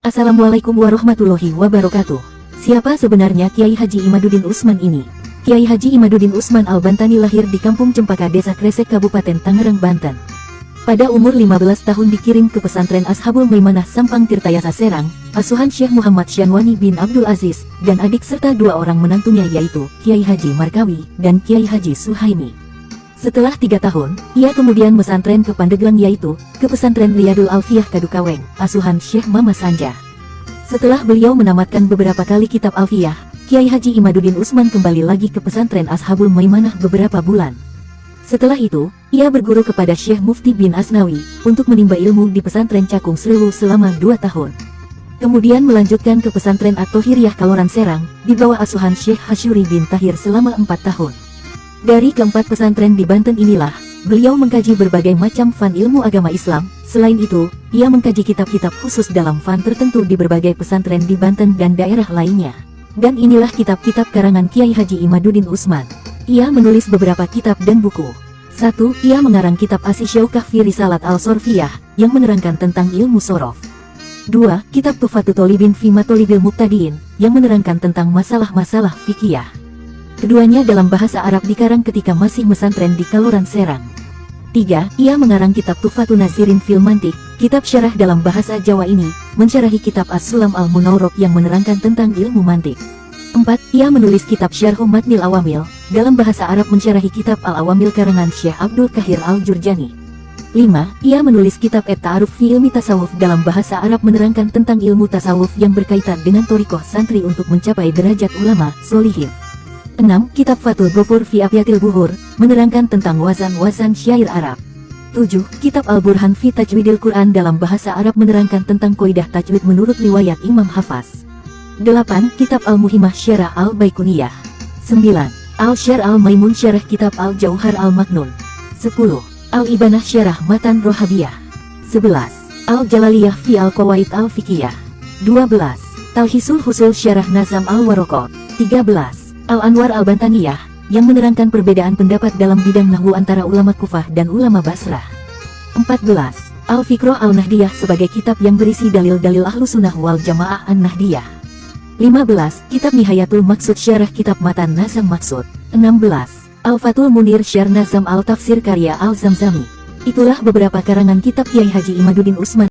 Assalamualaikum warahmatullahi wabarakatuh. Siapa sebenarnya Kiai Haji Imaduddin Utsman ini? Kiai Haji Imaduddin Utsman Al-Bantani lahir di Kampung Cempaka, Desa Kresek, Kabupaten Tangerang, Banten. Pada umur 15 tahun dikirim ke pesantren Ashabul Maimanah Sampang Tirtayasa Serang, asuhan Syekh Muhammad Syanwani bin Abdul Aziz, dan adik serta dua orang menantunya yaitu Kiai Haji Markawi dan Kiai Haji Suhaimi. Setelah 3 tahun, ia kemudian mesantren ke Pandeglang yaitu ke pesantren Riyadul Alfiyah Kadukaweng, asuhan Syekh Mama Sanja. Setelah beliau menamatkan beberapa kali kitab Alfiyah, Kiai Haji Imaduddin Utsman kembali lagi ke pesantren Ashabul Maimanah beberapa bulan. Setelah itu, ia berguru kepada Syekh Mufti bin Asnawi untuk menimba ilmu di pesantren Cakung Srewu selama 2 tahun. Kemudian melanjutkan ke pesantren At-Thohiriyah Kaloran Serang di bawah asuhan Syekh Hasyuri bin Tahir selama 4 tahun. Dari keempat pesantren di Banten inilah, beliau mengkaji berbagai macam fan ilmu agama Islam. Selain itu, ia mengkaji kitab-kitab khusus dalam fan tertentu di berbagai pesantren di Banten dan daerah lainnya. Dan inilah kitab-kitab karangan Kiai Haji Imaduddin Utsman. Ia menulis beberapa kitab dan buku. 1. Ia mengarang kitab As-Syaukah fi Risalat Al-Sorfiyah yang menerangkan tentang ilmu sorof. 2. Kitab Tuhfatut Thalibin fi Matolibil Muqtadiin yang menerangkan tentang masalah-masalah fikih. Keduanya dalam bahasa Arab dikarang ketika masih mesantren di Kaloran Serang. 3. Ia mengarang kitab Tuhfatun Nazirin fil Mantiq, kitab syarah dalam bahasa Jawa ini, mensyarahi kitab As-Sulam Al-Munawwarok yang menerangkan tentang ilmu mantiq. 4. Ia menulis kitab Syarhu Matnil Awamil, dalam bahasa Arab mensyarahi kitab Al-Awamil karangan Syekh Abdul Qahir Al-Jurjani. 5. Ia menulis kitab At-Ta'aruf fi Ilmi Tasawuf dalam bahasa Arab menerangkan tentang ilmu tasawuf yang berkaitan dengan thariqah santri untuk mencapai derajat ulama solihin. 6. Kitab Fathul Ghafur fi Abyatil Buhur, menerangkan tentang wazan-wazan syair Arab. 7. Kitab Al-Burhan fi Tajwidil Quran dalam bahasa Arab menerangkan tentang kaidah tajwid menurut riwayat Imam Hafaz. 8. Kitab Al-Muhimmah Syarah Al-Baikuniyah. 9. Al-Syar Al-Maimun Syarah Kitab Al-Jauhar Al-Maknun. 10. Al-Ibanah Syarah Matan Rohabiyah. 11. Al-Jalaliyah fi Al-Qawaid Al-Fiqiyah. 12. Talhisul Husul Syarah Nazam Al-Waraqat. 13. Al-Anwar Al-Bantaniyah, yang menerangkan perbedaan pendapat dalam bidang nahwu antara ulama Kufah dan ulama Basrah. 14. Al-Fiqroh Al-Nahdiyah sebagai kitab yang berisi dalil-dalil Ahlussunnah wal Jamaah An-Nahdiyah. 15. Kitab Nihayatul Maqsud Syarah Kitab Matan Nazam Maqsud. 16. Al-Fathul Munir Syarh Nazam Al-Tafsir karya Al-Zamzami. Itulah beberapa karangan kitab Kiai Haji Imaduddin Utsman.